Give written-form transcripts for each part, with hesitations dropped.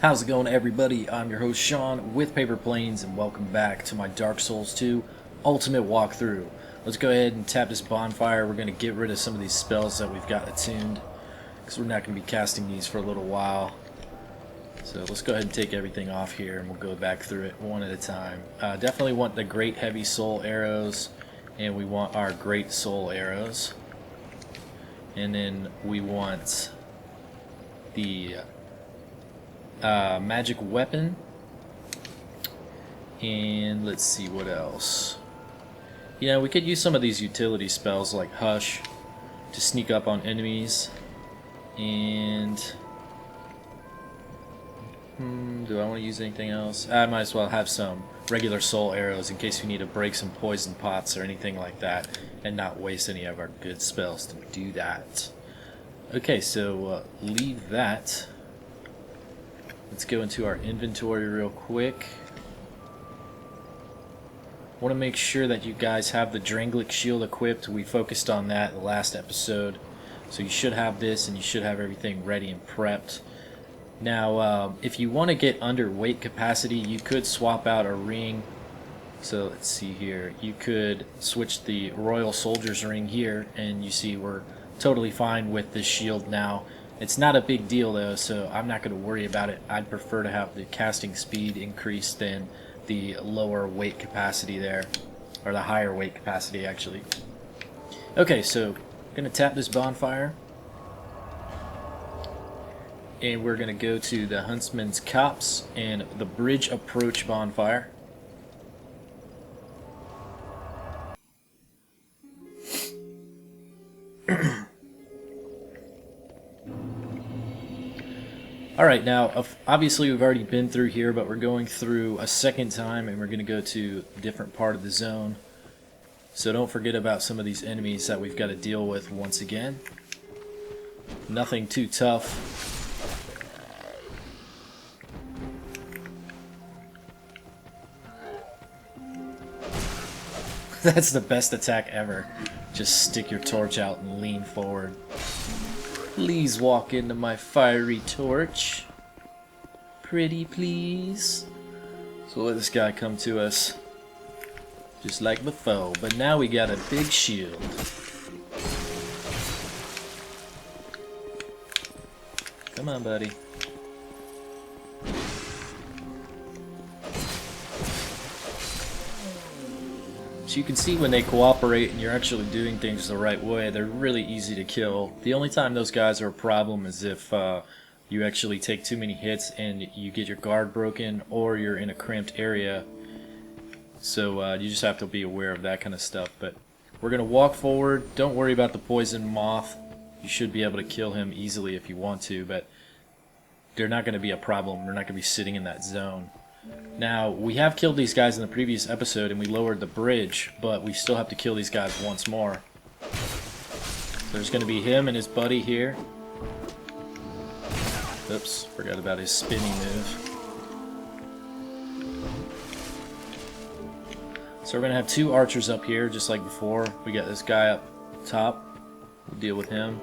How's it going, everybody? I'm your host Sean with Paper Planes, and welcome back to my Dark Souls 2 Ultimate Walkthrough. Let's go ahead and tap this bonfire. We're going to get rid of some of these spells that we've got attuned, because we're not going to be casting these for a little while. So let's go ahead and take everything off here, and we'll go back through it one at a time. Definitely want the Great Heavy Soul Arrows, and we want our Great Soul Arrows. And then we want the magic weapon, and let's see what else. Yeah, we could use some of these utility spells like Hush to sneak up on enemies. And do I want to use anything else? I might as well have some regular soul arrows in case we need to break some poison pots or anything like that, and not waste any of our good spells to do that. Okay, so leave that. Let's go into our inventory real quick. Want to make sure that you guys have the Drangleic shield equipped. We focused on that in the last episode. So you should have this, and you should have everything ready and prepped. Now, if you want to get under weight capacity, you could swap out a ring. So let's see here. You could switch the Royal Soldier's ring here, and you see we're totally fine with this shield now. It's not a big deal though, so I'm not going to worry about it. I'd prefer to have the casting speed increased than the lower weight capacity there, or the higher weight capacity actually. Okay, so I'm going to tap this bonfire, and we're going to go to the Huntsman's Copse and the Bridge Approach bonfire. Alright, now, obviously we've already been through here, but we're going through a second time, and we're going to go to a different part of the zone. So don't forget about some of these enemies that we've got to deal with once again. Nothing too tough. That's the best attack ever. Just stick your torch out and lean forward. Please walk into my fiery torch. Pretty please. So let this guy come to us. Just like before. But now we got a big shield. Come on, buddy. So you can see when they cooperate and you're actually doing things the right way, they're really easy to kill. The only time those guys are a problem is if you actually take too many hits and you get your guard broken, or you're in a cramped area. So you just have to be aware of that kind of stuff. But we're going to walk forward. Don't worry about the poison moth. You should be able to kill him easily if you want to, but they're not going to be a problem. We're not going to be sitting in that zone. Now, we have killed these guys in the previous episode and we lowered the bridge, but we still have to kill these guys once more. There's going to be him and his buddy here. Oops, forgot about his spinning move. So we're going to have two archers up here, just like before. We got this guy up top. We'll deal with him.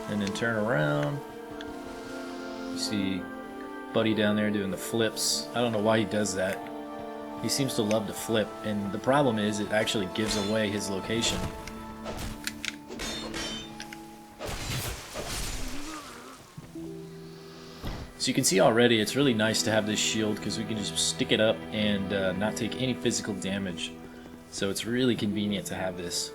And then turn around. You see Buddy down there doing the flips. I don't know why he does that. He seems to love to flip, and the problem is it actually gives away his location. So you can see already it's really nice to have this shield because we can just stick it up and not take any physical damage. So it's really convenient to have this.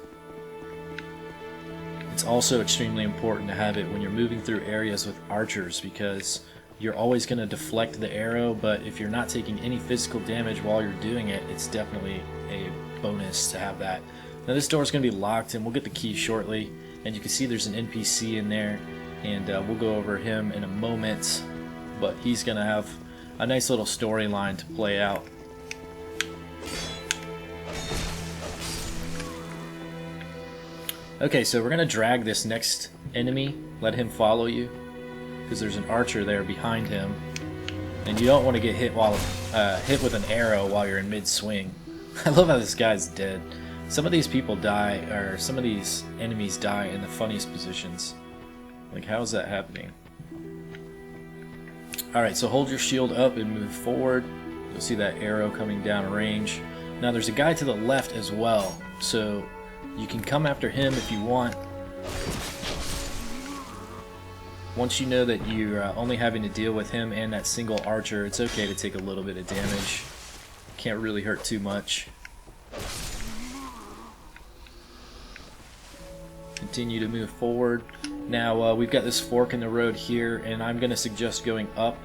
It's also extremely important to have it when you're moving through areas with archers, because you're always going to deflect the arrow, but if you're not taking any physical damage while you're doing it, it's definitely a bonus to have that. Now this door is going to be locked, and we'll get the key shortly, and you can see there's an NPC in there, and we'll go over him in a moment, but he's going to have a nice little storyline to play out. Okay, so we're going to drag this next enemy, let him follow you, because there's an archer there behind him, and you don't want to get hit with an arrow while you're in mid-swing. I love how this guy's dead. Some of these people die, or some of these enemies die in the funniest positions. Like, how is that happening? Alright, so hold your shield up and move forward. You'll see that arrow coming down range. Now there's a guy to the left as well, so you can come after him if you want. Once you know that you're only having to deal with him and that single archer, it's okay to take a little bit of damage. Can't really hurt too much. Continue to move forward. Now we've got this fork in the road here, and I'm going to suggest going up.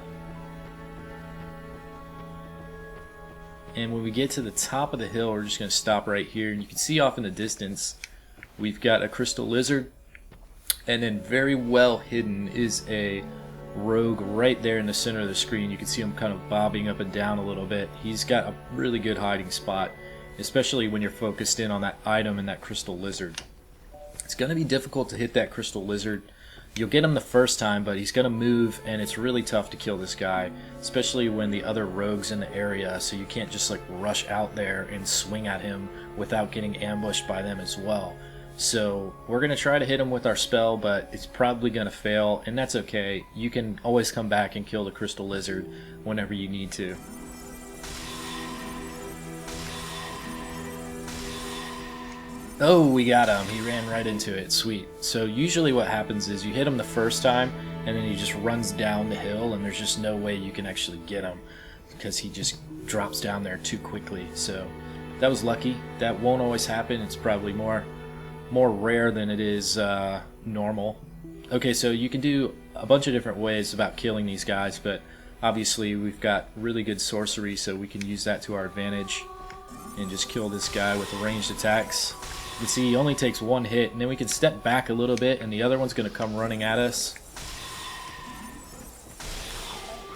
And when we get to the top of the hill, we're just going to stop right here. And you can see off in the distance, we've got a crystal lizard. And then very well hidden is a rogue right there in the center of the screen. You can see him kind of bobbing up and down a little bit. He's got a really good hiding spot, especially when you're focused in on that item and that crystal lizard. It's going to be difficult to hit that crystal lizard. You'll get him the first time, but he's going to move, and it's really tough to kill this guy, especially when the other rogue's in the area, so you can't just like rush out there and swing at him without getting ambushed by them as well. So we're going to try to hit him with our spell, but it's probably going to fail, and that's okay. You can always come back and kill the crystal lizard whenever you need to. Oh, we got him. He ran right into it. Sweet. So usually what happens is you hit him the first time, and then he just runs down the hill, and there's just no way you can actually get him because he just drops down there too quickly. So that was lucky. That won't always happen. It's probably more rare than it is normal. Okay, so you can do a bunch of different ways about killing these guys, but obviously we've got really good sorcery, so we can use that to our advantage and just kill this guy with ranged attacks. You can see he only takes one hit, and then we can step back a little bit, and the other one's going to come running at us.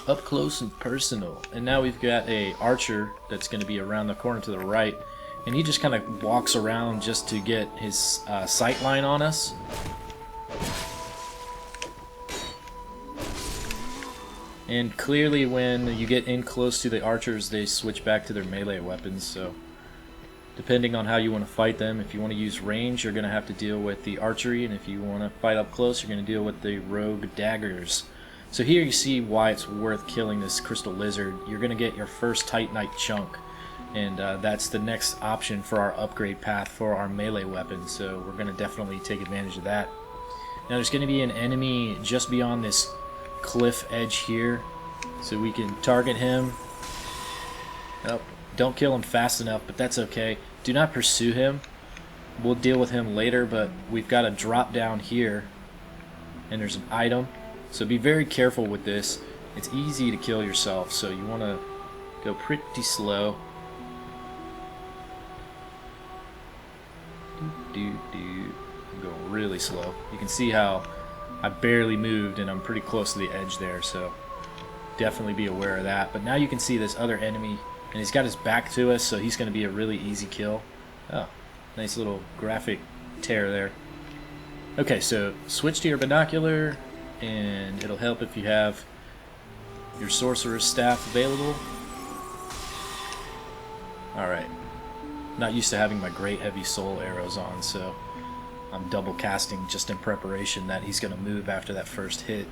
Up close and personal. And now we've got a archer that's going to be around the corner to the right, and he just kind of walks around just to get his sight line on us. And clearly when you get in close to the archers, they switch back to their melee weapons, so depending on how you want to fight them, if you want to use range, you're going to have to deal with the archery, and if you want to fight up close, you're going to deal with the rogue daggers. So here you see why it's worth killing this crystal lizard. You're going to get your first Titanite chunk, and that's the next option for our upgrade path for our melee weapon, so we're going to definitely take advantage of that. Now there's going to be an enemy just beyond this cliff edge here, so we can target him. Oh, don't kill him fast enough, but that's okay. Do not pursue him. We'll deal with him later, but we've got a drop down here, and there's an item, so be very careful with this. It's easy to kill yourself, so you want to go pretty slow. I'm going really slow. You can see how I barely moved, and I'm pretty close to the edge there, so definitely be aware of that. But now you can see this other enemy, and he's got his back to us, so he's going to be a really easy kill. Oh, nice little graphic tear there. Okay, so switch to your binocular, and it'll help if you have your sorcerer's staff available. Alright, not used to having my great heavy soul arrows on, so I'm double casting just in preparation that he's going to move after that first hit.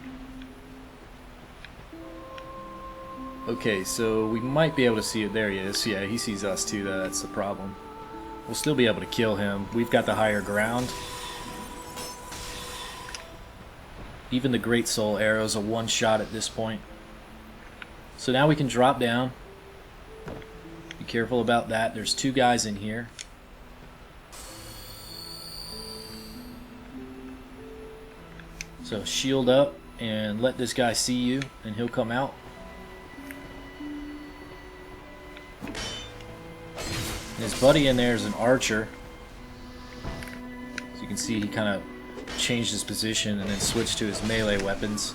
Okay, so we might be able to see it. There he is. Yeah, he sees us too. That's the problem. We'll still be able to kill him. We've got the higher ground. Even the Great Soul Arrow is a one-shot at this point. So now we can drop down. Be careful about that. There's two guys in here. So shield up and let this guy see you, and he'll come out. And his buddy in there is an archer. So you can see he kind of changed his position and then switched to his melee weapons.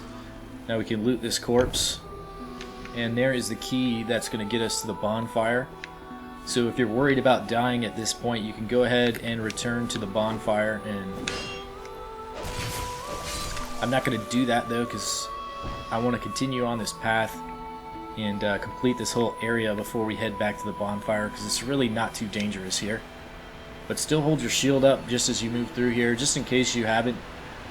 Now we can loot this corpse. And there is the key that's going to get us to the bonfire. So if you're worried about dying at this point, you can go ahead and return to the bonfire. And I'm not going to do that though, because I want to continue on this path and complete this whole area before we head back to the bonfire, because it's really not too dangerous here. But still hold your shield up just as you move through here, just in case you haven't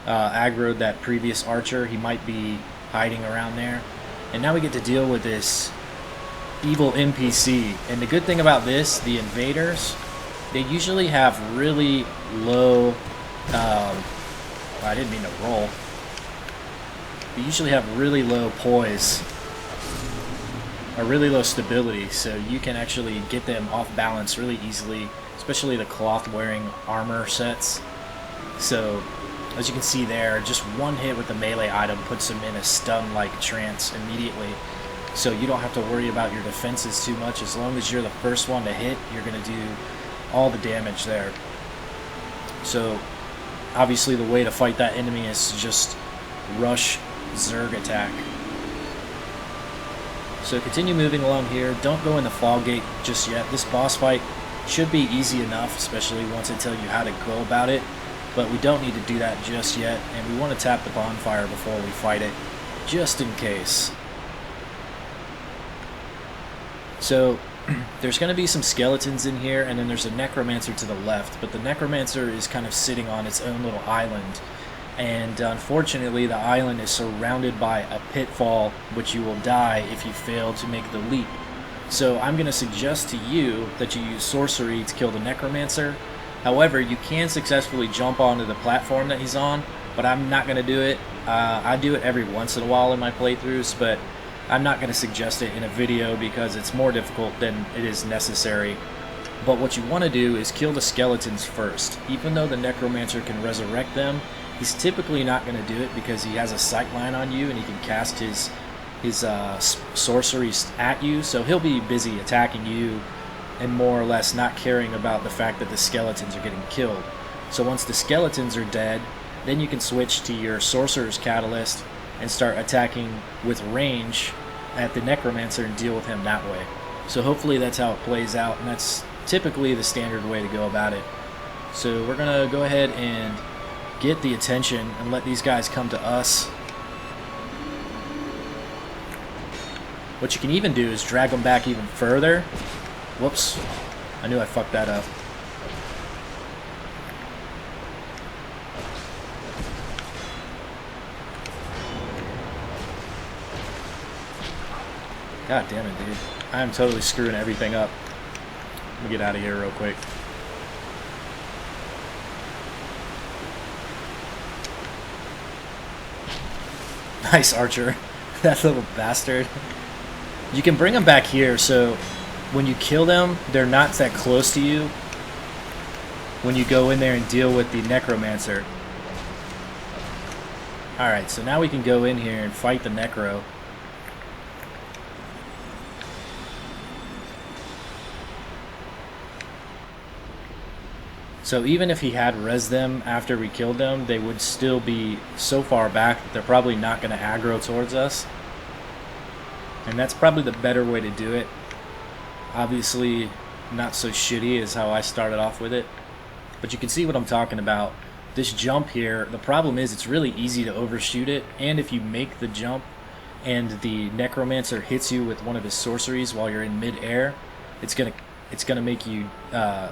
aggroed that previous archer. He might be hiding around there. And now we get to deal with this evil NPC. And the good thing about this, the invaders, they usually have really low, I didn't mean to roll. They usually have really low poise, or really low stability, so you can actually get them off balance really easily, especially the cloth-wearing armor sets. So, as you can see there, just one hit with the melee item puts them in a stun-like trance immediately. So you don't have to worry about your defenses too much. As long as you're the first one to hit, you're going to do all the damage there. So, obviously the way to fight that enemy is to just rush Zerg attack. So continue moving along here. Don't go in the fog gate just yet. This boss fight should be easy enough, especially once I tell you how to go about it. But we don't need to do that just yet, and we want to tap the bonfire before we fight it, just in case. So, there's going to be some skeletons in here, and then there's a Necromancer to the left, but the Necromancer is kind of sitting on its own little island. And unfortunately, the island is surrounded by a pitfall, which you will die if you fail to make the leap. So I'm going to suggest to you that you use sorcery to kill the Necromancer. However, you can successfully jump onto the platform that he's on, but I'm not going to do it. I do it every once in a while in my playthroughs, but I'm not going to suggest it in a video because it's more difficult than it is necessary. But what you want to do is kill the skeletons first. Even though the Necromancer can resurrect them, he's typically not going to do it because he has a sight line on you and he can cast his sorceries at you, so he'll be busy attacking you and more or less not caring about the fact that the skeletons are getting killed. So once the skeletons are dead, then you can switch to your Sorcerer's Catalyst and start attacking with range at the Necromancer and deal with him that way. So hopefully that's how it plays out, and that's typically the standard way to go about it. So we're going to go ahead and get the attention and let these guys come to us. What you can even do is drag them back even further. Whoops. I knew I fucked that up. God damn it, dude. I am totally screwing everything up. Let me get out of here real quick. Nice archer. That little bastard. You can bring them back here, so when you kill them, they're not that close to you when you go in there and deal with the Necromancer. Alright, so now we can go in here and fight the Necro. So even if he had res them after we killed them, they would still be so far back that they're probably not going to aggro towards us. And that's probably the better way to do it. Obviously, not so shitty as how I started off with it. But you can see what I'm talking about. This jump here, the problem is it's really easy to overshoot it. And if you make the jump and the Necromancer hits you with one of his sorceries while you're in mid-air, it's gonna make you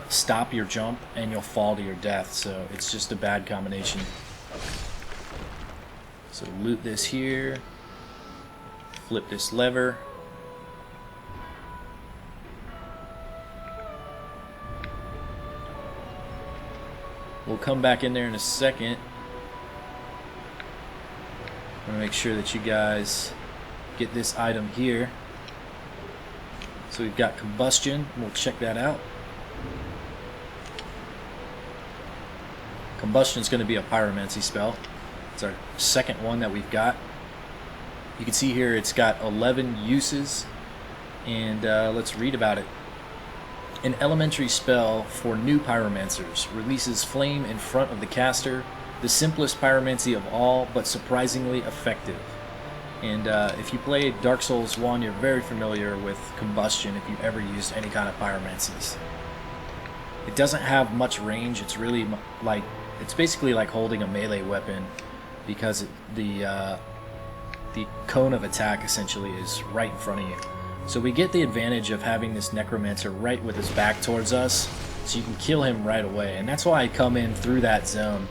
stop your jump and you'll fall to your death. So it's just a bad combination. So loot this here. Flip this lever. We'll come back in there in a second. I want to make sure that you guys get this item here. So we've got combustion. We'll check that out. Combustion is going to be a pyromancy spell. It's our second one that we've got. You can see here it's got 11 uses, and let's read about it. An elementary spell for new pyromancers. Releases flame in front of the caster. The simplest pyromancy of all, but surprisingly effective. And if you play Dark Souls 1, you're very familiar with combustion if you've ever used any kind of pyromancies. It doesn't have much range. It's really like, it's basically like holding a melee weapon, because the cone of attack essentially is right in front of you. So we get the advantage of having this Necromancer right with his back towards us, so you can kill him right away. And that's why I come in through that zone,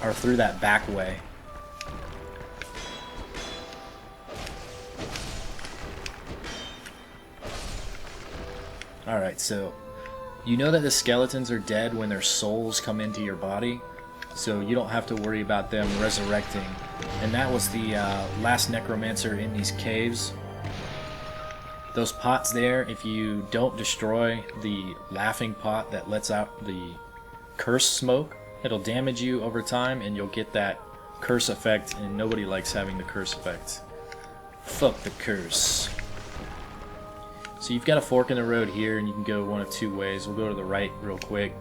or through that back way. Alright, so you know that the skeletons are dead when their souls come into your body, so you don't have to worry about them resurrecting. And that was the last Necromancer in these caves. Those pots there, if you don't destroy the laughing pot that lets out the curse smoke, it'll damage you over time and you'll get that curse effect, and nobody likes having the curse effect. Fuck the curse. So you've got a fork in the road here, and you can go one of two ways. We'll go to the right real quick.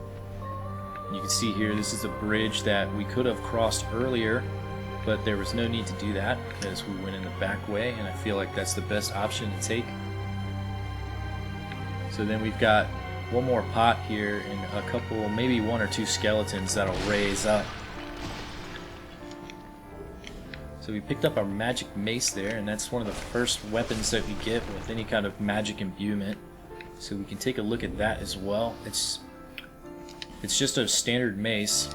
You can see here, this is a bridge that we could have crossed earlier, but there was no need to do that because we went in the back way, and I feel like that's the best option to take. So then we've got one more pot here and a couple, maybe one or two skeletons that'll raise up. So we picked up our magic mace there, and that's one of the first weapons that we get with any kind of magic imbuement. So we can take a look at that as well. It's just a standard mace,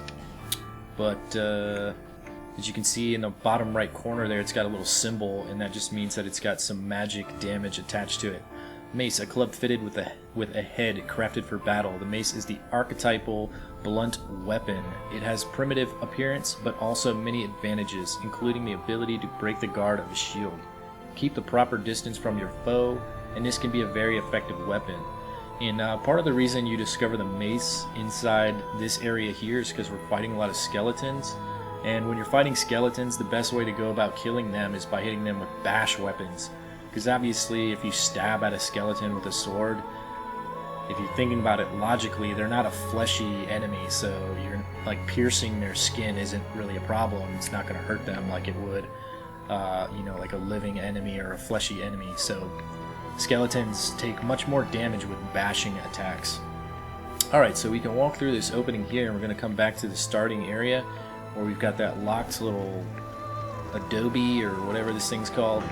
but as you can see in the bottom right corner there, it's got a little symbol, and that just means that it's got some magic damage attached to it. Mace, a club fitted with a head crafted for battle. The mace is the archetypal blunt weapon. It has primitive appearance, but also many advantages, including the ability to break the guard of a shield. Keep the proper distance from your foe, and this can be a very effective weapon. And part of the reason you discover the mace inside this area here is because we're fighting a lot of skeletons. And when you're fighting skeletons, the best way to go about killing them is by hitting them with bash weapons. Because obviously, if you stab at a skeleton with a sword, if you're thinking about it logically, they're not a fleshy enemy, so you're like piercing their skin isn't really a problem. It's not going to hurt them like it would, you know, like a living enemy or a fleshy enemy. So skeletons take much more damage with bashing attacks. Alright, so we can walk through this opening here, and we're going to come back to the starting area where we've got that locked little adobe or whatever this thing's called.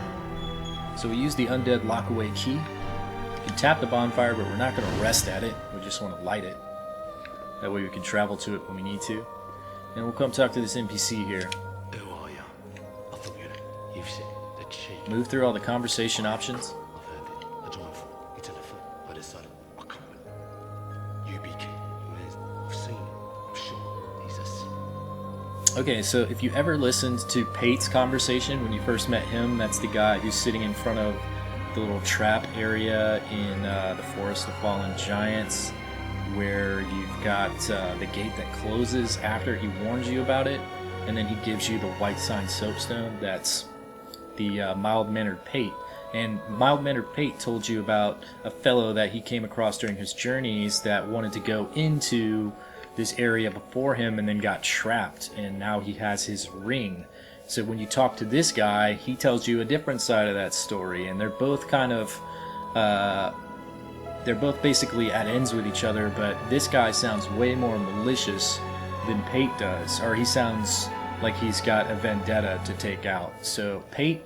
So we use the undead lockaway key. You can tap the bonfire, but we're not going to rest at it. We just want to light it. That way we can travel to it when we need to. And we'll come talk to this NPC here. Move through all the conversation options. Okay, so if you ever listened to Pate's conversation when you first met him, that's the guy who's sitting in front of the little trap area in the Forest of Fallen Giants, where you've got the gate that closes after he warns you about it, and then he gives you the white sign soapstone. That's the mild-mannered Pate. And mild-mannered Pate told you about a fellow that he came across during his journeys that wanted to go into this area before him and then got trapped, and now he has his ring. So when you talk to this guy, he tells you a different side of that story, and they're both kind of they're both basically at ends with each other, but this guy sounds way more malicious than Pate does, or he sounds like he's got a vendetta to take out. So Pate,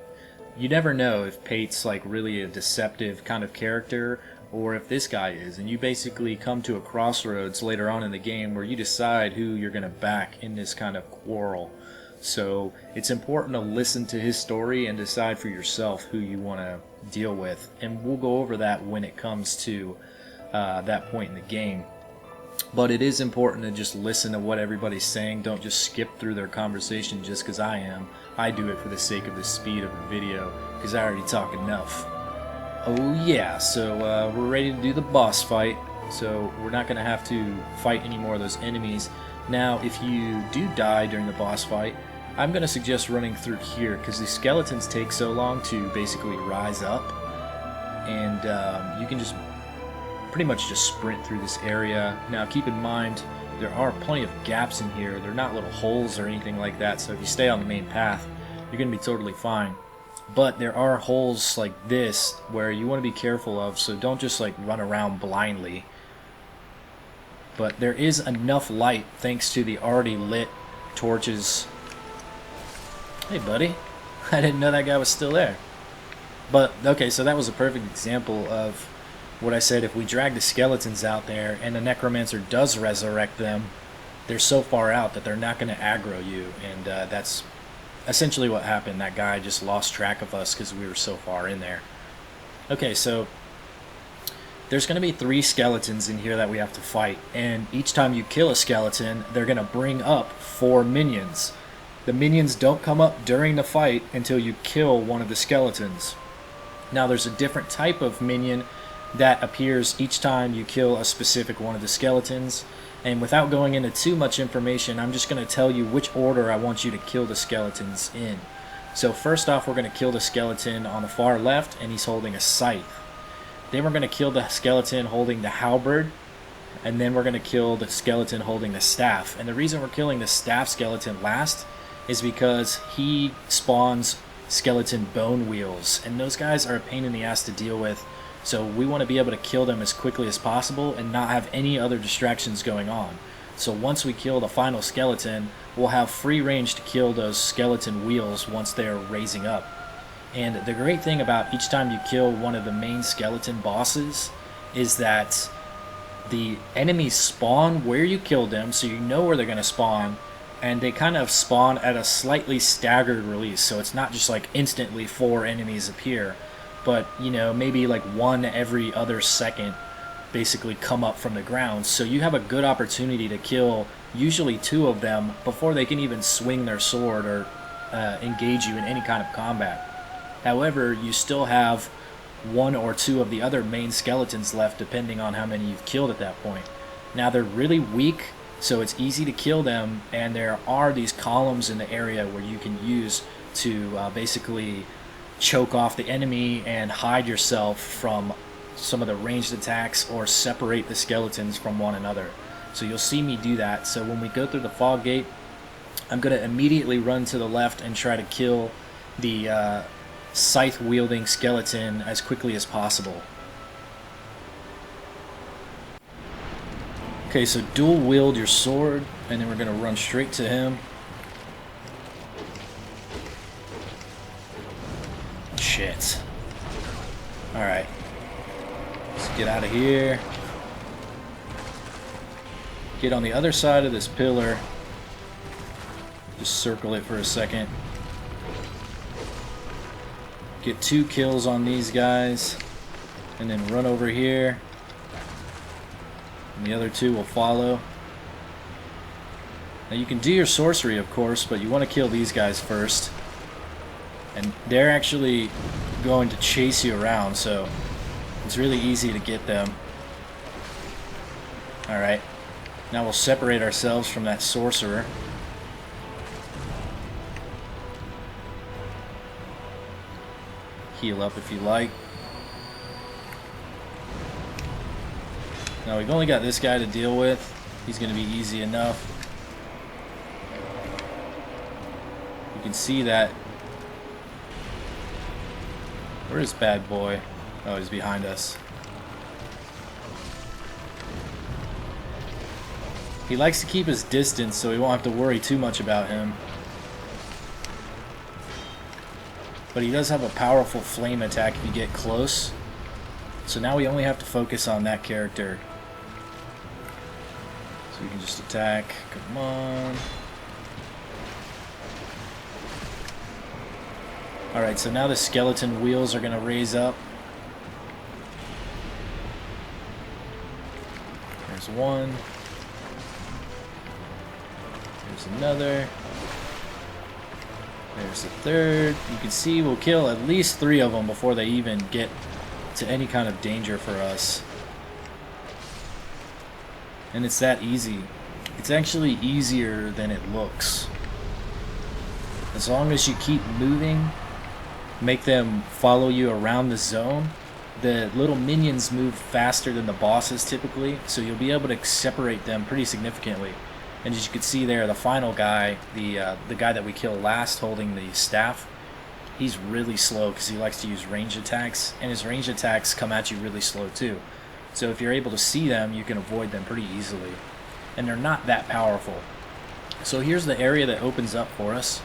you never know if Pate's like really a deceptive kind of character, or if this guy is, and you basically come to a crossroads later on in the game where you decide who you're going to back in this kind of quarrel. So it's important to listen to his story and decide for yourself who you want to deal with, and we'll go over that when it comes to that point in the game. But it is important to just listen to what everybody's saying. Don't just skip through their conversation just because I am. I do it for the sake of the speed of the video, because I already talk enough. Oh yeah, so we're ready to do the boss fight, so we're not going to have to fight any more of those enemies. Now, if you do die during the boss fight, I'm going to suggest running through here, because the skeletons take so long to basically rise up, and you can just pretty much just sprint through this area. Now keep in mind, there are plenty of gaps in here. They're not little holes or anything like that, so if you stay on the main path, you're going to be totally fine. But there are holes like this where you want to be careful of, so don't just like run around blindly. But there is enough light thanks to the already lit torches. Hey buddy, I didn't know that guy was still there. But okay, so that was a perfect example of what I said. If we drag the skeletons out there and the Necromancer does resurrect them, they're so far out that they're not going to aggro you, and that's essentially what happened. That guy just lost track of us because we were so far in there. Okay, so There's going to be 3 skeletons in here that we have to fight, and each time you kill a skeleton, they're going to bring up 4 minions. The minions don't come up during the fight until you kill one of the skeletons. Now there's a different type of minion that appears each time you kill a specific one of the skeletons, and without going into too much information, I'm just going to tell you which order I want you to kill the skeletons in. So first off, we're going to kill the skeleton on the far left, and he's holding a scythe. Then we're going to kill the skeleton holding the halberd, and then we're going to kill the skeleton holding the staff. And the reason we're killing the staff skeleton last is because he spawns skeleton bone wheels, and those guys are a pain in the ass to deal with, so we want to be able to kill them as quickly as possible and not have any other distractions going on. So once we kill the final skeleton, we'll have free range to kill those skeleton wheels once they're raising up. And the great thing about each time you kill one of the main skeleton bosses is that the enemies spawn where you killed them, so you know where they're going to spawn, and they kind of spawn at a slightly staggered release. So it's not just like instantly 4 enemies appear, but you know, maybe like 1 every other second basically come up from the ground. So you have a good opportunity to kill usually 2 of them before they can even swing their sword or engage you in any kind of combat. However, you still have 1 or 2 of the other main skeletons left, depending on how many you've killed at that point. Now they're really weak, so it's easy to kill them, and there are these columns in the area where you can use to basically choke off the enemy and hide yourself from some of the ranged attacks or separate the skeletons from one another. So you'll see me do that. So when we go through the fog gate, I'm going to immediately run to the left and try to kill the scythe wielding skeleton as quickly as possible. Okay, so dual wield your sword, and then we're going to run straight to him. Shit. Alright. Let's get out of here. Get on the other side of this pillar. Just circle it for a second. Get 2 kills on these guys, and then run over here, and the other 2 will follow. Now you can do your sorcery, of course, but you want to kill these guys first, and they're actually going to chase you around, so it's really easy to get them. Alright, now we'll separate ourselves from that sorcerer. Heal up if you like. Now we've only got this guy to deal with. He's going to be easy enough. You can see that. Where is bad boy? Oh, he's behind us. He likes to keep his distance, so we won't have to worry too much about him. But he does have a powerful flame attack if you get close. So now we only have to focus on that character. So we can just attack. Come on. Alright, so now the skeleton wheels are going to raise up. There's one. There's another. There's the third. You can see we'll kill at least 3 of them before they even get to any kind of danger for us. And it's that easy. It's actually easier than it looks. As long as you keep moving, make them follow you around the zone, the little minions move faster than the bosses typically, so you'll be able to separate them pretty significantly. And as you can see there, the final guy, the guy that we killed last holding the staff, he's really slow because he likes to use range attacks, and his range attacks come at you really slow too. So if you're able to see them, you can avoid them pretty easily. And they're not that powerful. So here's the area that opens up for us.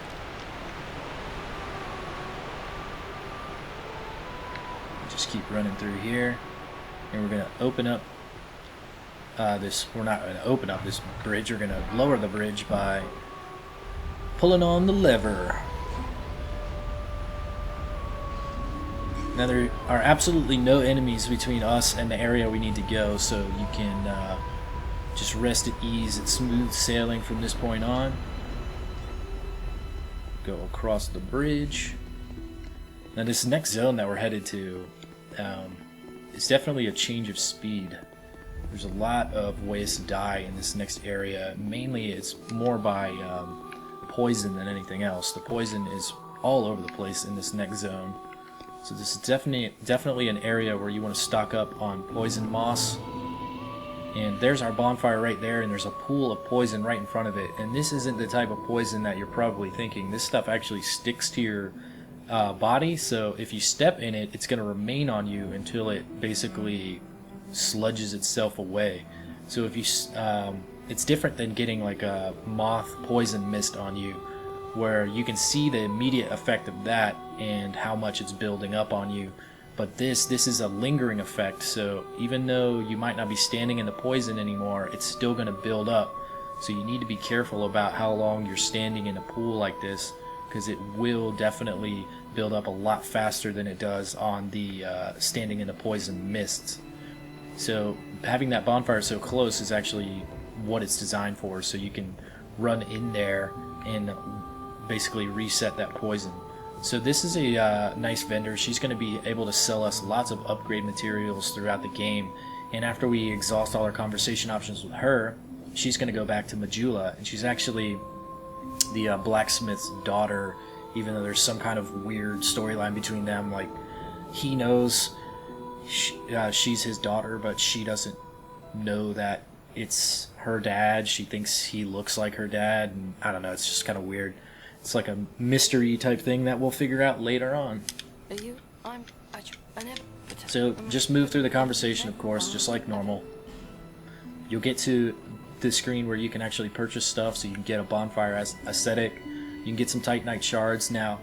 Just keep running through here, and we're going to open up we're not going to open up this bridge, we're going to lower the bridge by pulling on the lever. Now there are absolutely no enemies between us and the area we need to go, so you can just rest at ease. It's smooth sailing from this point on. Go across the bridge. Now this next zone that we're headed to is definitely a change of speed. There's a lot of ways to die in this next area. Mainly it's more by poison than anything else. The poison is all over the place in this next zone. So this is definitely an area where you want to stock up on poison moss. And there's our bonfire right there, and there's a pool of poison right in front of it. And this isn't the type of poison that you're probably thinking. This stuff actually sticks to your body, so if you step in it, it's going to remain on you until it basically sludges itself away. So if you, it's different than getting like a moth poison mist on you, where you can see the immediate effect of that and how much it's building up on you. But this is a lingering effect, so even though you might not be standing in the poison anymore, it's still going to build up. So you need to be careful about how long you're standing in a pool like this, because it will definitely build up a lot faster than it does on the standing in the poison mists. So having that bonfire so close is actually what it's designed for, so you can run in there and basically reset that poison. So this is a nice vendor. She's going to be able to sell us lots of upgrade materials throughout the game, and after we exhaust all our conversation options with her, she's going to go back to Majula, and she's actually the blacksmith's daughter, even though there's some kind of weird storyline between them. Like, he knows she's his daughter, but she doesn't know that it's her dad. She thinks he looks like her dad, and I don't know, it's just kind of weird. It's like a mystery type thing that we'll figure out later on. So just move through the conversation, of course, just like normal. You'll get to the screen where you can actually purchase stuff, so you can get a bonfire as aesthetic. You can get some Titanite shards. Now,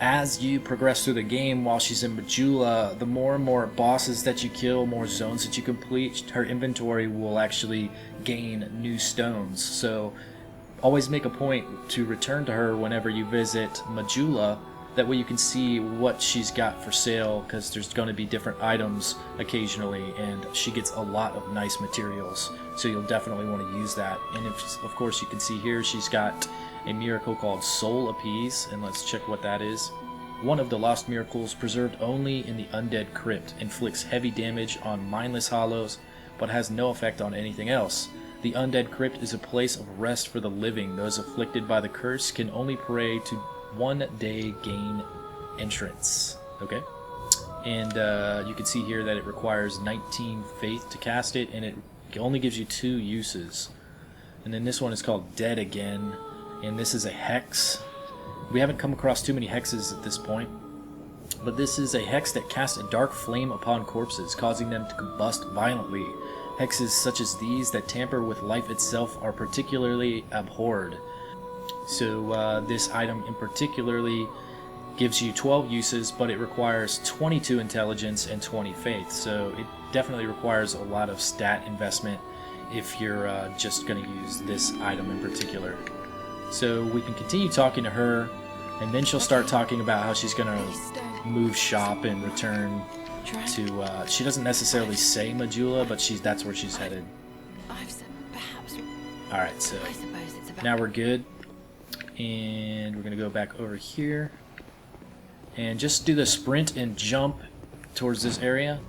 as you progress through the game while she's in Majula, the more and more bosses that you kill, more zones that you complete, her inventory will actually gain new stones. So always make a point to return to her whenever you visit Majula. That way you can see what she's got for sale, because there's going to be different items occasionally, and she gets a lot of nice materials, so you'll definitely want to use that. And if, of course, you can see here she's got a miracle called Soul Appease, and let's check what that is. One of the lost miracles, preserved only in the undead crypt, inflicts heavy damage on mindless hollows, but has no effect on anything else. The undead crypt is a place of rest for the living. Those afflicted by the curse can only pray to 1 day gain entrance. Okay, and you can see here that it requires 19 faith to cast it, and it only gives you 2 uses. And then this one is called Dead Again, and this is a hex. We haven't come across too many hexes at this point, but this is a hex that casts a dark flame upon corpses, causing them to combust violently. Hexes such as these that tamper with life itself are particularly abhorred. So this item in particularly gives you 12 uses, but it requires 22 intelligence and 20 faith. So it definitely requires a lot of stat investment if you're just going to use this item in particular. So we can continue talking to her, and then she'll start talking about how she's going to move shop and return to, she doesn't necessarily say Majula, but that's where she's headed. Alright, so now we're good, and we're going to go back over here and just do the sprint and jump towards this area.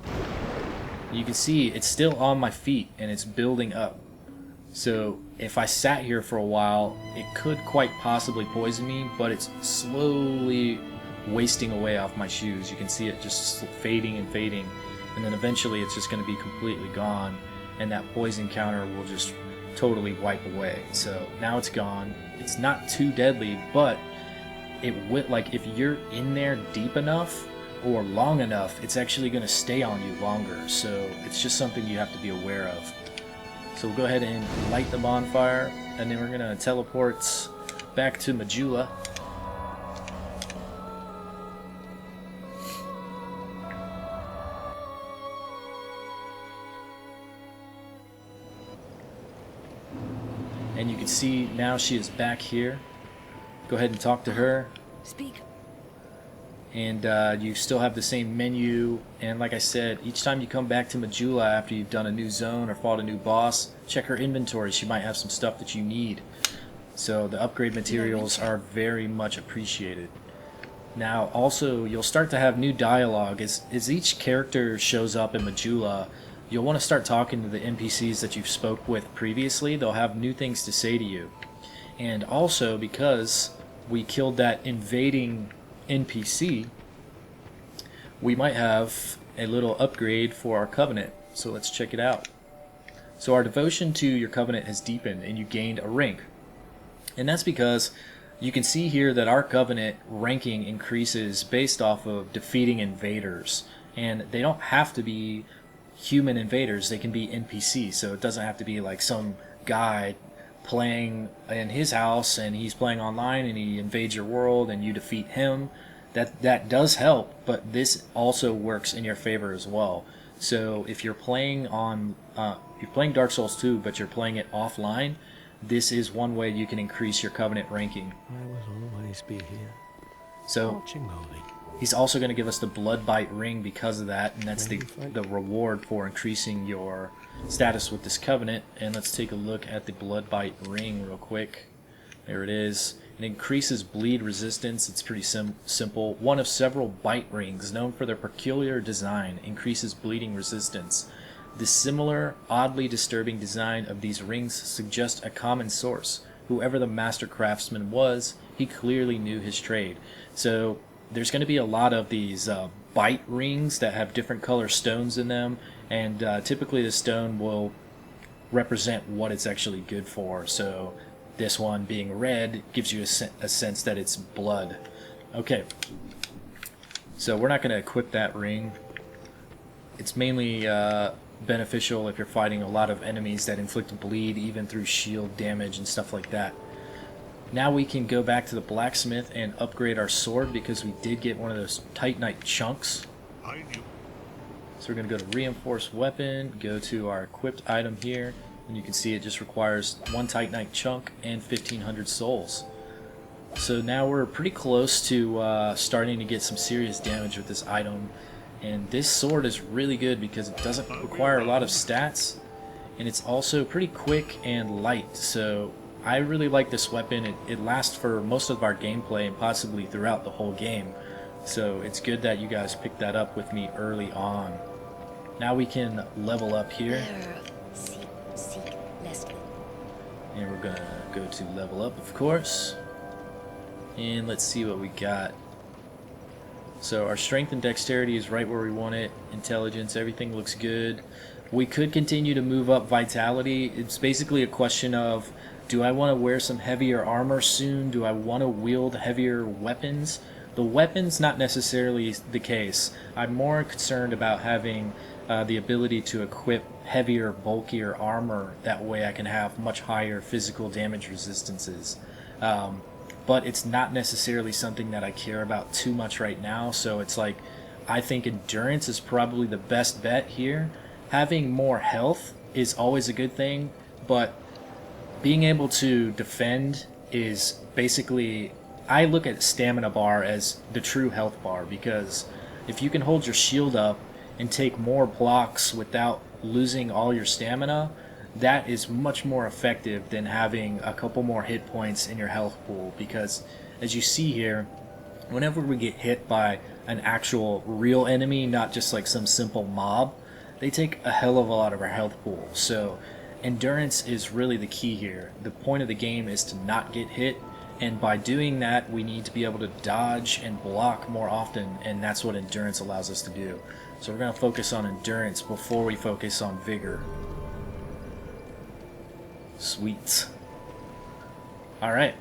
You can see it's still on my feet and it's building up. So if I sat here for a while, it could quite possibly poison me, but it's slowly wasting away off my shoes. You can see it just fading and fading, and then eventually it's just going to be completely gone, and that poison counter will just totally wipe away. So now it's gone. It's not too deadly, but it would, like, if you're in there deep enough or long enough, it's actually going to stay on you longer. So it's just something you have to be aware of. So we'll go ahead and light the bonfire, and then we're going to teleport back to Majula. And you can see now she is back here. Go ahead and talk to her. Speak. and you still have the same menu. And like I said, each time you come back to Majula after you've done a new zone or fought a new boss, check her inventory. She might have some stuff that you need. So the upgrade materials are very much appreciated. Now also, you'll start to have new dialogue. As each character shows up in Majula, you'll want to start talking to the NPCs that you've spoke with previously. They'll have new things to say to you. And also, because we killed that invading NPC, we might have a little upgrade for our covenant. So let's check it out. So our devotion to your covenant has deepened and you gained a rank. And that's because you can see here that our covenant ranking increases based off of defeating invaders. And they don't have to be human invaders, they can be NPCs. So it doesn't have to be like some guy playing in his house and he's playing online and he invades your world and you defeat him. That does help, but this also works in your favor as well. So if you're playing on you're playing Dark Souls 2 but you're playing it offline, this is one way you can increase your covenant ranking. I will always be here. So he's also going to give us the blood bite ring because of that, and that's the reward for increasing your status with this covenant. And let's take a look at the blood bite ring real quick. There it is. It increases bleed resistance. It's pretty simple. One of several bite rings known for their peculiar design increases bleeding resistance. The similar, oddly disturbing design of these rings suggests a common source. Whoever the master craftsman was, he clearly knew his trade. So there's going to be a lot of these bite rings that have different color stones in them, and typically the stone will represent what it's actually good for. So this one being red gives you a sense that it's blood. Okay, so we're not going to equip that ring. It's mainly beneficial if you're fighting a lot of enemies that inflict bleed even through shield damage and stuff like that. Now we can go back to the blacksmith and upgrade our sword because we did get one of those Titanite chunks. So we're going to go to reinforced weapon, go to our equipped item here, and you can see it just requires one Titanite chunk and 1500 souls. So now we're pretty close to starting to get some serious damage with this item. And this sword is really good because it doesn't require a lot of stats, and it's also pretty quick and light. So I really like this weapon. It lasts for most of our gameplay and possibly throughout the whole game. So it's good that you guys picked that up with me early on. Now we can level up here. And we're gonna go to level up, of course. And let's see what we got. So our strength and dexterity is right where we want it. Intelligence, everything looks good. We could continue to move up vitality. It's basically a question of, do I want to wear some heavier armor soon? Do I want to wield heavier weapons? The weapons, not necessarily the case. I'm more concerned about having the ability to equip heavier, bulkier armor. That way I can have much higher physical damage resistances. But it's not necessarily something that I care about too much right now. So it's like, I think endurance is probably the best bet here. Having more health is always a good thing, but being able to defend is basically, I look at stamina bar as the true health bar, because if you can hold your shield up and take more blocks without losing all your stamina, that is much more effective than having a couple more hit points in your health pool. Because as you see here, whenever we get hit by an actual real enemy, not just like some simple mob, they take a hell of a lot of our health pool. So endurance is really the key here. The point of the game is to not get hit, and by doing that we need to be able to dodge and block more often, and that's what endurance allows us to do. So we're going to focus on endurance before we focus on vigor. Sweet. Alright,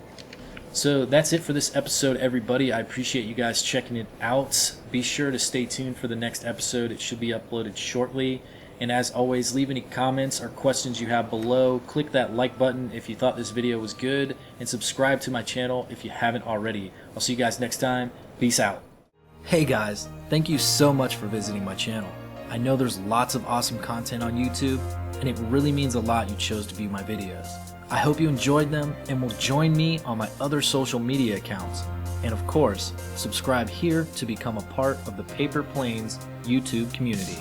so that's it for this episode, everybody. I appreciate you guys checking it out. Be sure to stay tuned for the next episode. It should be uploaded shortly. And as always, leave any comments or questions you have below. Click that like button if you thought this video was good, and subscribe to my channel if you haven't already. I'll see you guys next time. Peace out. Hey guys, thank you so much for visiting my channel. I know there's lots of awesome content on YouTube, and it really means a lot you chose to view my videos. I hope you enjoyed them and will join me on my other social media accounts. And of course, subscribe here to become a part of the Paper Planes YouTube community.